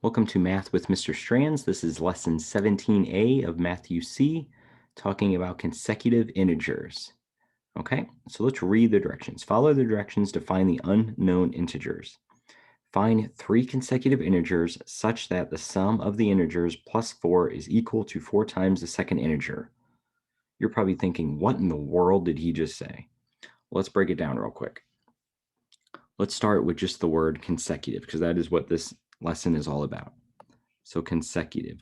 Welcome to Math with Mr. Strands. This is lesson 17A of Math UC, talking about consecutive integers. Okay, so let's read the directions. Follow the directions to find the unknown integers. Find three consecutive integers such that the sum of the integers plus 4 is equal to 4 times the second integer. You're probably thinking, what in the world did he just say? Let's break it down real quick. Let's start with just the word consecutive, because that is what this lesson is all about. So consecutive.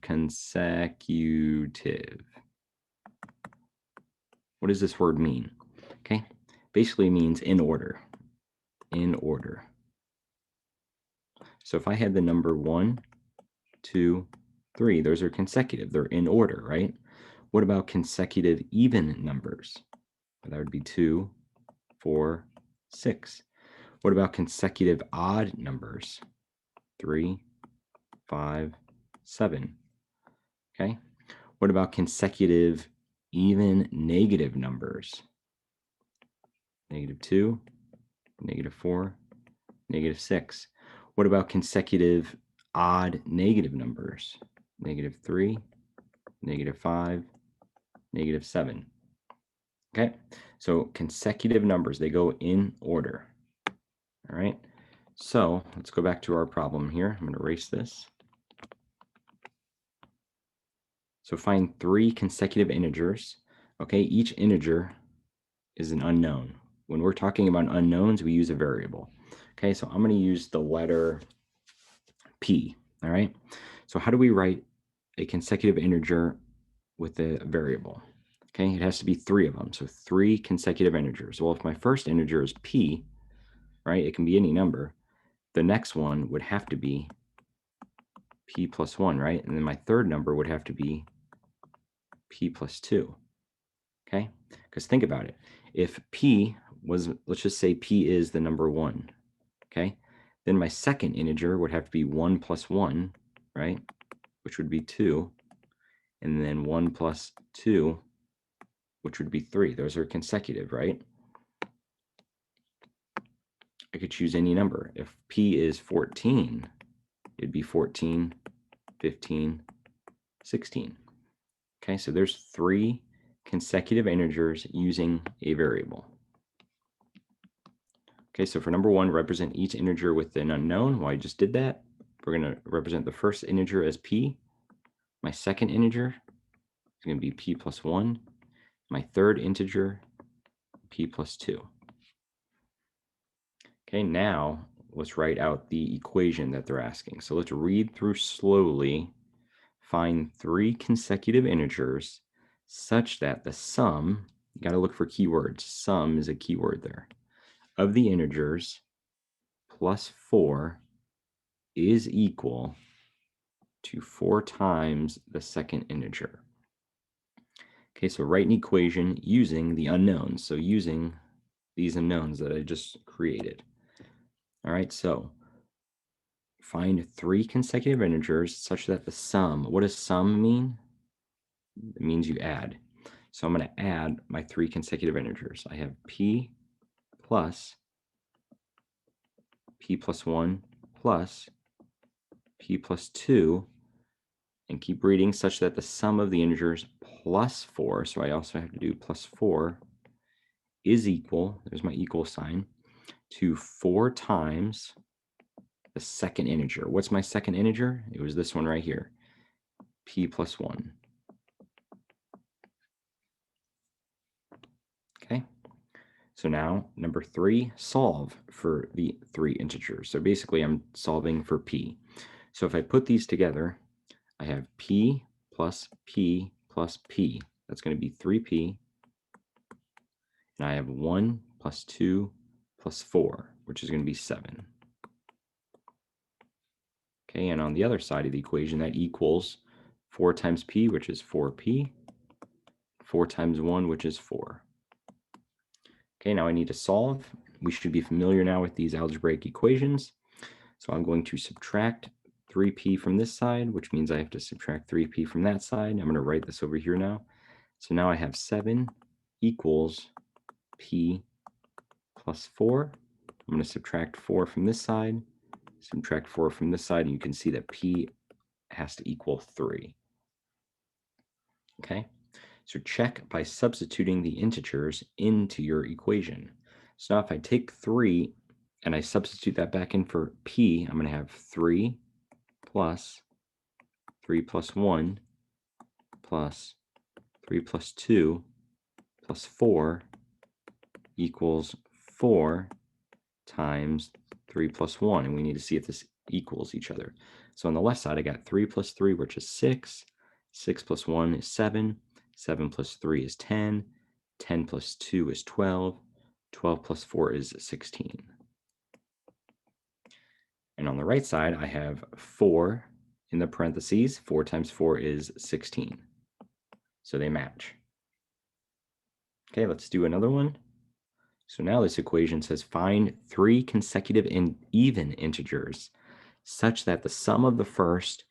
What does this word mean? Okay, basically it means in order. In order. So if I had the number 1, 2, 3, those are consecutive. They're in order, right? What about consecutive even numbers? That would be 2, 4, 6. What about consecutive odd numbers? 3, 5, 7. Okay. What about consecutive even negative numbers? -2, -4, -6. What about consecutive odd negative numbers? -3, -5, -7. Okay, so consecutive numbers, they go in order. All right, so let's go back to our problem here. I'm going to erase this. So find three consecutive integers. Okay, each integer is an unknown. When we're talking about unknowns, we use a variable. Okay, so I'm going to use the letter P. All right, so how do we write a consecutive integer with a variable? Okay, it has to be three of them. So three consecutive integers. Well, if my first integer is P, right, it can be any number. The next one would have to be P plus 1, right? And then my third number would have to be P plus 2. Okay, because think about it. If P was, let's just say P is the number 1, okay? Then my second integer would have to be 1 plus 1, right? Which would be 2. And then 1 plus 2, which would be 3. Those are consecutive, right? I could choose any number. If P is 14, it'd be 14, 15, 16. Okay, so there's three consecutive integers using a variable. Okay, so for number 1, represent each integer with an unknown. Well, I just did that. We're going to represent the first integer as P. My second integer is going to be P plus 1. My third integer, P plus 2. Okay, now let's write out the equation that they're asking. So let's read through slowly. Find three consecutive integers such that the sum, you got to look for keywords. Sum is a keyword there, of the integers plus 4 is equal to 4 times the second integer. Okay, so write an equation using the unknowns. So using these unknowns that I just created. All right, so find three consecutive integers such that the sum, what does sum mean? It means you add. So I'm going to add my three consecutive integers. I have P plus 1 plus P plus 2, and keep reading such that the sum of the integers plus 4, so I also have to do plus 4, is equal, there's my equal sign, to 4 times the second integer. What's my second integer? It was this one right here, P plus 1. Okay, so now number 3, solve for the three integers. So basically I'm solving for P. So if I put these together, I have P plus P plus P. That's going to be 3P. And I have 1 plus 2 plus 4, which is going to be 7. Okay, and on the other side of the equation, that equals 4 times P, which is 4P, 4 times 1, which is 4. Okay, now I need to solve. We should be familiar now with these algebraic equations. So I'm going to subtract 3P from this side, which means I have to subtract 3P from that side. I'm going to write this over here now. So now I have 7 equals P plus 4. I'm going to subtract 4 from this side. subtract 4 from this side, and you can see that p has to equal 3. Okay, so check by substituting the integers into your equation. So now if I take 3 and I substitute that back in for p, I'm going to have 3 plus 3 plus 1 plus 3 plus 2 plus 4 equals 4 times 3 plus 1. And we need to see if this equals each other. So on the left side, I got 3 plus 3, which is 6. 6 plus 1 is 7. 7 plus 3 is 10. 10 plus 2 is 12. 12 plus 4 is 16. And on the right side, I have 4 in the parentheses. 4 times 4 is 16. So they match. Okay, let's do another one. So now this equation says find 3 consecutive and even integers such that the sum of the first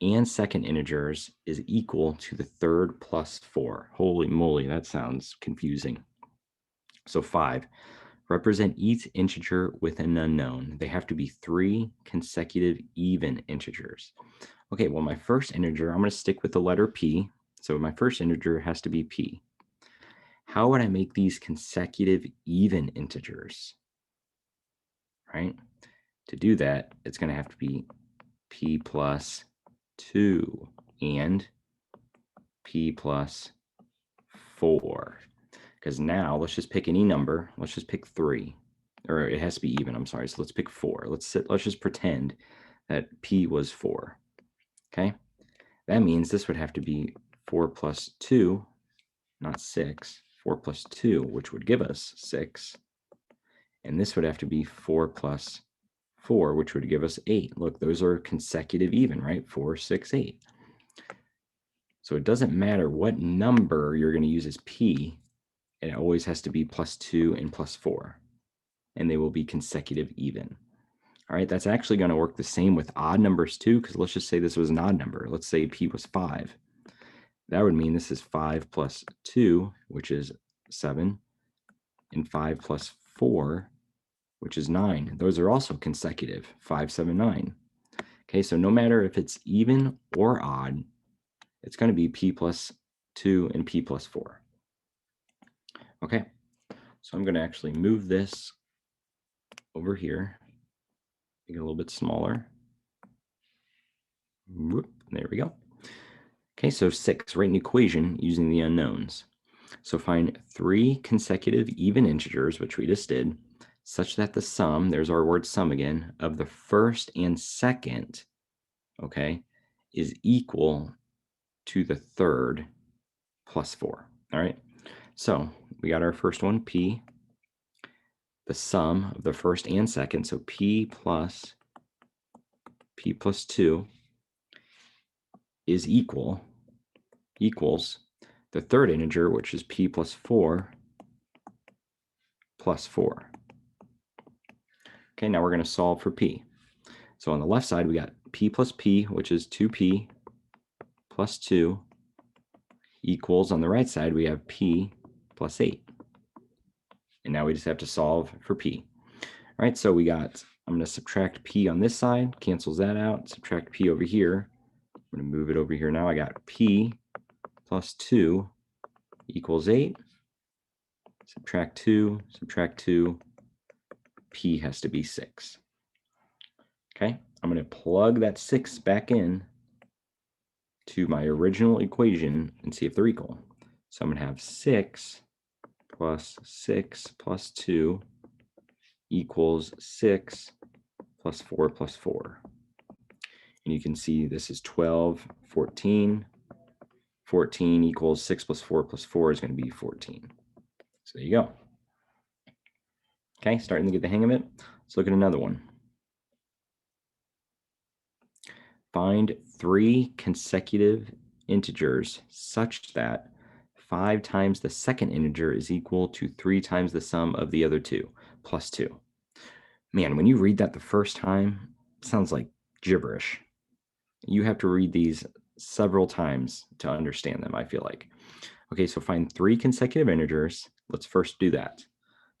and second integers is equal to the third plus 4. Holy moly, that sounds confusing. So 5, represent each integer with an unknown. They have to be 3 consecutive even integers. Okay, well, my first integer, I'm going to stick with the letter p. So my first integer has to be p. How would I make these consecutive even integers? Right? To do that, it's going to have to be p plus 2 and p plus 4. Because now let's just pick any number. Let's just pick 3. Or it has to be even, I'm sorry. So let's pick 4. Let's just pretend that p was 4. Okay? That means this would have to be 4 plus 2, not 6. 4 plus 2, which would give us 6. And this would have to be 4 plus 4, which would give us 8. Look, those are consecutive even, right? 4, 6, 8. So it doesn't matter what number you're going to use as p. It always has to be plus 2 and plus 4. And they will be consecutive even. All right, that's actually going to work the same with odd numbers too, because let's just say this was an odd number. Let's say p was 5. That would mean this is 5 plus 2, which is 7, and 5 plus 4, which is 9. Those are also consecutive, 5, 7, 9. Okay, so no matter if it's even or odd, it's going to be p plus 2 and p plus 4. Okay, so I'm going to actually move this over here, make it a little bit smaller. Whoop, there we go. Okay, so 6, write an equation using the unknowns. So find 3 consecutive even integers, which we just did, such that the sum, there's our word sum again, of the first and second, okay, is equal to the third plus 4. All right, so we got our first one, p, the sum of the first and second, so p plus 2 is equals the third integer, which is p plus 4 plus 4. Okay, now we're going to solve for p. So on the left side, we got p plus p, which is 2p plus 2 equals, on the right side, we have p plus 8. And now we just have to solve for p. All right, so we got, I'm going to subtract p on this side, cancels that out, subtract p over here. I'm going to move it over here now. I got p plus 2 equals 8. Subtract 2, p has to be 6. Okay, I'm going to plug that 6 back in to my original equation and see if they're equal. So I'm going to have 6 plus 2 equals 6 plus 4 plus 4. And you can see this is 12, 14. 14 equals 6 plus 4 plus 4 is going to be 14. So there you go. Okay, starting to get the hang of it. Let's look at another one. Find 3 consecutive integers such that 5 times the second integer is equal to 3 times the sum of the other two, plus 2. Man, when you read that the first time, it sounds like gibberish. You have to read these several times to understand them, I feel like. Okay, so find 3 consecutive integers. Let's first do that.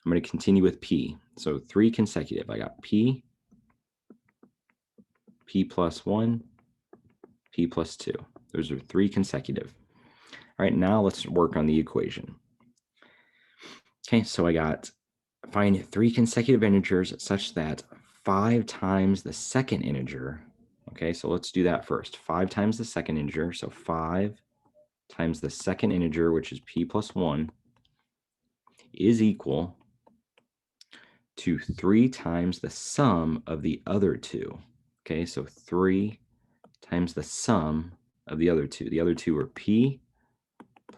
I'm going to continue with p. So 3 consecutive. I got p p plus 1, p plus 2. Those are 3 consecutive. All right, now let's work on the equation. Okay, so I got find 3 consecutive integers such that 5 times the second integer. Okay, so let's do that first. 5 times the second integer, so 5 times the second integer, which is p plus 1, is equal to 3 times the sum of the other two. Okay, so 3 times the sum of the other two. The other two are p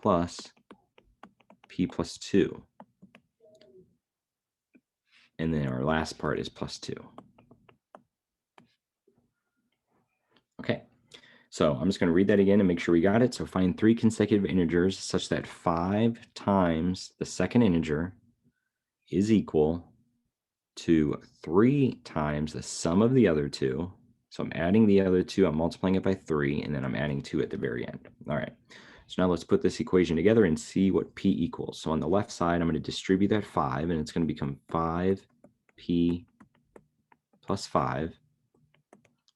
plus 2. And then our last part is plus 2. Okay, so I'm just going to read that again and make sure we got it. So find 3 consecutive integers such that 5 times the second integer is equal to 3 times the sum of the other two. So I'm adding the other two, I'm multiplying it by 3, and then I'm adding 2 at the very end. All right, so now let's put this equation together and see what p equals. So on the left side, I'm going to distribute that 5, and it's going to become 5p plus 5.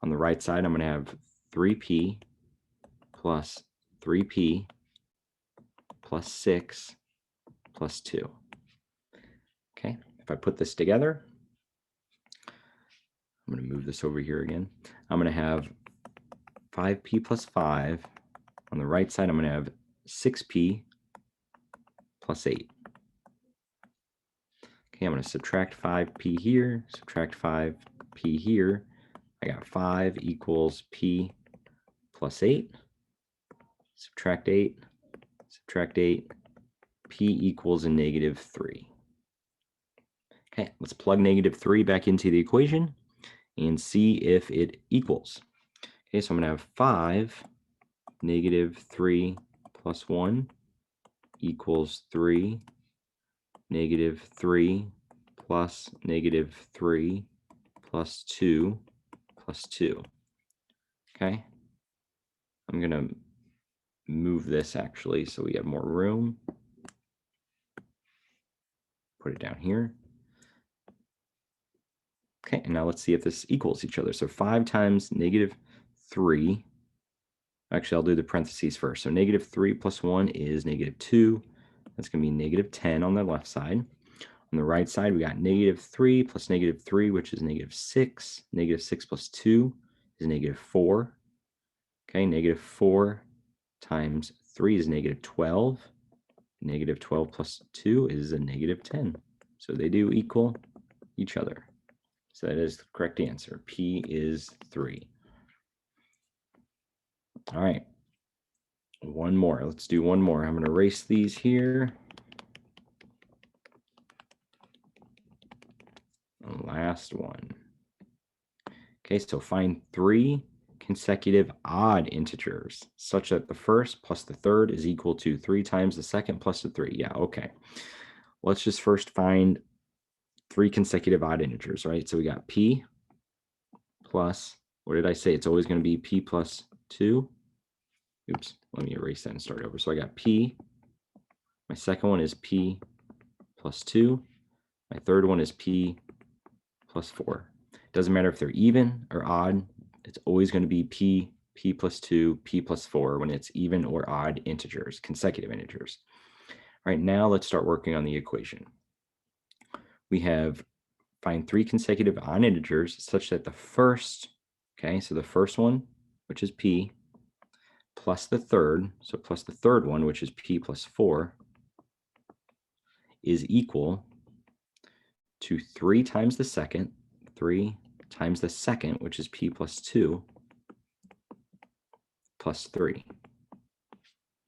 On the right side, I'm going to have 3p plus 3p plus 6 plus 2. Okay, if I put this together, I'm going to move this over here again. I'm going to have 5p plus 5. On the right side, I'm going to have 6p plus 8. Okay, I'm going to subtract 5p here, subtract 5p here. I got 5 equals p plus 8. Subtract 8, subtract 8. P equals a negative 3. Okay, let's plug negative 3 back into the equation and see if it equals. Okay, so I'm going to have 5 negative 3 plus 1 equals 3 negative 3 plus negative 3 plus 2 plus 2. Okay, I'm going to move this actually so we have more room. Put it down here. Okay, and now let's see if this equals each other. So 5 times negative 3. Actually, I'll do the parentheses first. So negative 3 plus 1 is negative 2. That's going to be negative 10 on the left side. On the right side, we got negative 3 plus negative 3, which is negative 6. Negative 6 plus 2 is negative 4. Okay, negative 4 times 3 is negative 12. Negative 12 plus 2 is a negative 10. So they do equal each other. So that is the correct answer. P is 3. All right. One more. Let's do one more. I'm going to erase these here. And last one. Okay, so find 3 consecutive odd integers such that the first plus the third is equal to 3 times the second plus the 3. Yeah, okay. Let's just first find 3 consecutive odd integers, right? So we got p plus, what did I say? It's always going to be p plus 2. Oops, let me erase that and start over. So I got p. My second one is p plus 2. My third one is p plus 4. It doesn't matter if they're even or odd. It's always going to be p plus 2, p plus 4 when it's even or odd integers, consecutive integers. All right, now let's start working on the equation. We have find 3 consecutive odd integers such that the first, okay, so the first one, which is p, plus the third, so plus the third one, which is p plus 4, is equal to 3 times the second, 3 times the second, which is p plus 2, plus 3.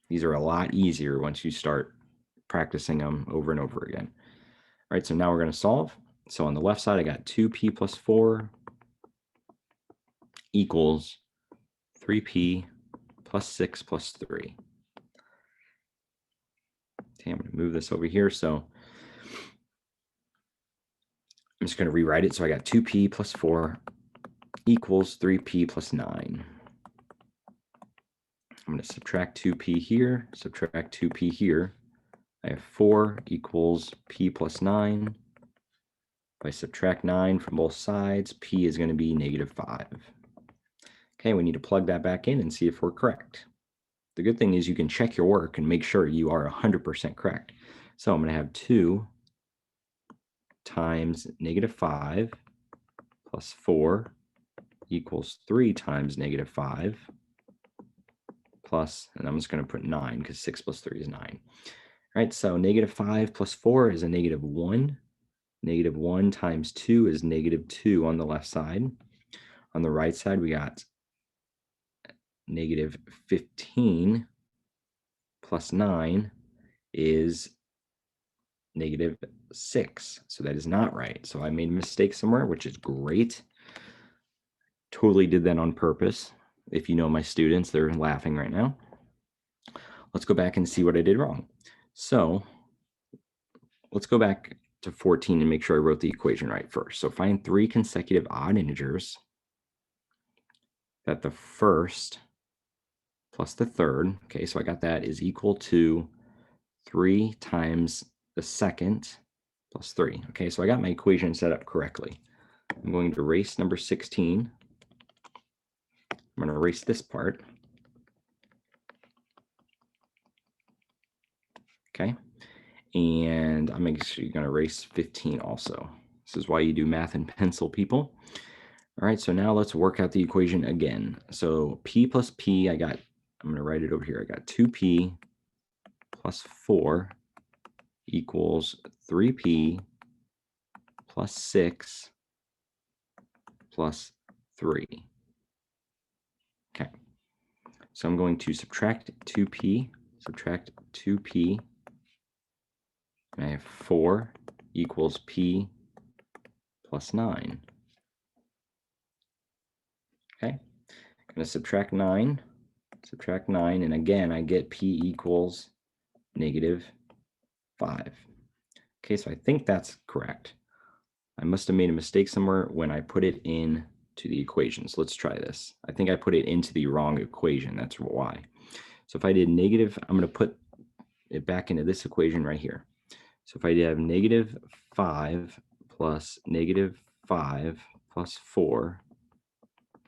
These are a lot easier once you start practicing them over and over again. All right, so now we're going to solve. So on the left side, I got 2p plus 4 equals 3p plus 6 plus 3. Okay, I'm going to move this over here. So I'm just going to rewrite it. So I got 2p plus 4 equals 3p plus 9. I'm going to subtract 2p here, subtract 2p here. I have 4 equals p plus 9. If I subtract 9 from both sides, p is going to be negative 5. Okay, we need to plug that back in and see if we're correct. The good thing is you can check your work and make sure you are 100% correct. So I'm going to have 2 times -5 plus 4 equals 3 times -5 plus, and I'm just going to put 9 because 6 plus 3 is 9. All right, so -5 plus 4 is a -1. -1 times 2 is -2 on the left side. On the right side, we got -15 plus 9 is -6. So that is not right. So I made a mistake somewhere, which is great. Totally did that on purpose. If you know my students, they're laughing right now. Let's go back and see what I did wrong. So let's go back to 14 and make sure I wrote the equation right first. So find 3 consecutive odd integers that the first plus the third, okay, so I got that, is equal to 3 times the second plus 3. Okay, so I got my equation set up correctly. I'm going to erase number 16. I'm going to erase this part. Okay, and I'm actually going to erase 15 also. This is why you do math in pencil, people. All right, so now let's work out the equation again. So p plus p, I'm going to write it over here. I got 2p plus 4 equals 3p plus 6 plus 3. Okay, so I'm going to subtract 2p, and I have 4 equals p plus 9. Okay, I'm going to subtract 9, and again, I get p equals -5. Okay, so I think that's correct. I must have made a mistake somewhere when I put it in to the equations. Let's try this. I think I put it into the wrong equation. That's why. So if I did negative, I'm going to put it back into this equation right here. So if I have -5 plus -5 plus 4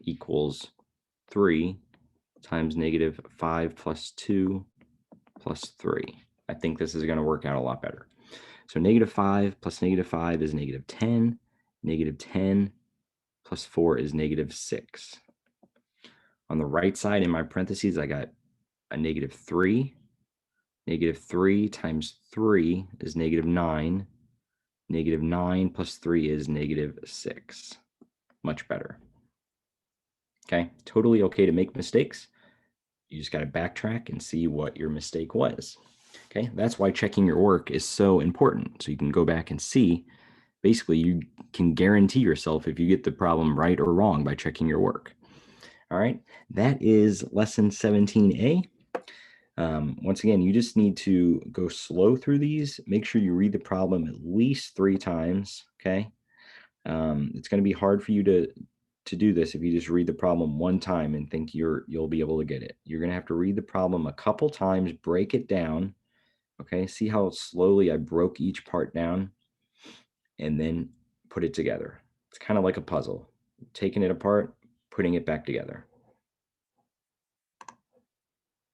equals 3 times -5 plus 2 plus 3. I think this is going to work out a lot better. So -5 plus -5 is -10. -10 plus 4 is -6. On the right side in my parentheses, I got a -3. -3 times 3 is -9. -9 plus 3 is -6. Much better. Okay, totally okay to make mistakes. You just got to backtrack and see what your mistake was. Okay, that's why checking your work is so important. So you can go back and see. Basically, you can guarantee yourself if you get the problem right or wrong by checking your work. All right, that is lesson 17A. Once again, you just need to go slow through these. Make sure you read the problem at least 3 times, okay? It's going to be hard for you to do this if you just read the problem one time and think you'll be able to get it. You're going to have to read the problem a couple times, break it down, okay? See how slowly I broke each part down and then put it together. It's kind of like a puzzle, taking it apart, putting it back together.